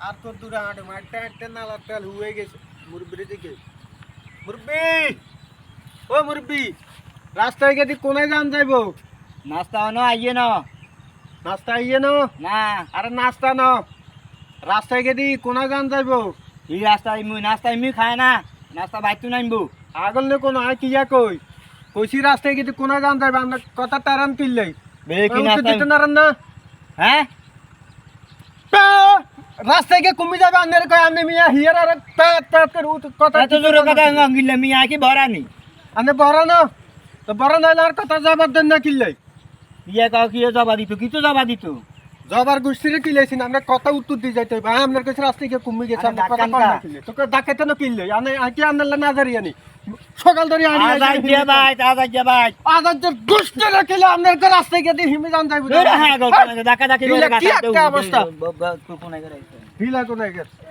আর তোর দূরে হাঁটে মাঠটা হাঁটতে নালার তেল হয়ে গেছে মুরব্বির দিকে মুরব্বি ও মুরব্বি রাস্তায় গেছি কোনায় যান যাইবো নাস্তা হনো আইয়ে ন নাস্তা ইয়ে নো না আরে নাস্তা ন রাস্তায় গেছি কোনায় যান যাইবো এই নাস্তা এমনি খায় না নাস্তা বাইতু নাইবো আগল নে কোন আয় কিয়া কই কইছি রাস্তায় গেছি কোনায় যান যাইবো আমরা কথা টারান কিনলেই বে কি নাস্তা দিতে নারান না হ্যাঁ রাস্তায় গিয়ে কমে যাবে আন্নের কয় আমি মিয়া হিয়ার আর প্যাট প্যাট করে কথা এত জোরে কথা গিলে মি আকি ভরানি আনে বড় না তো বড় নাইলে আর কথা যাবার দেন না কিনলেই ইয়া কাও কি জবা দিত কিছু জবা দিত জবার গোষ্ঠীরে কিলেছি না আমরা কথা উত্তর দিয়ে যাইতে ভাই আপনার কাছে রাস্তায় গিয়ে কমে গেছে আমরা কথা কম না কিনলে তোকে ডাকাইতে না কিনলে আনে আকি আনলে না দাঁড়িয়ে আনি সকাল ধরে আনি আজাই দিয়া ভাই আদার যে গোষ্ঠীরে কিলে আপনার কাছে রাস্তায় গিয়ে হিমে যান যাইবো হ্যাঁ গো ডাকা ডাকি কি একটা অবস্থা কোন করে হিলা কোন গেছে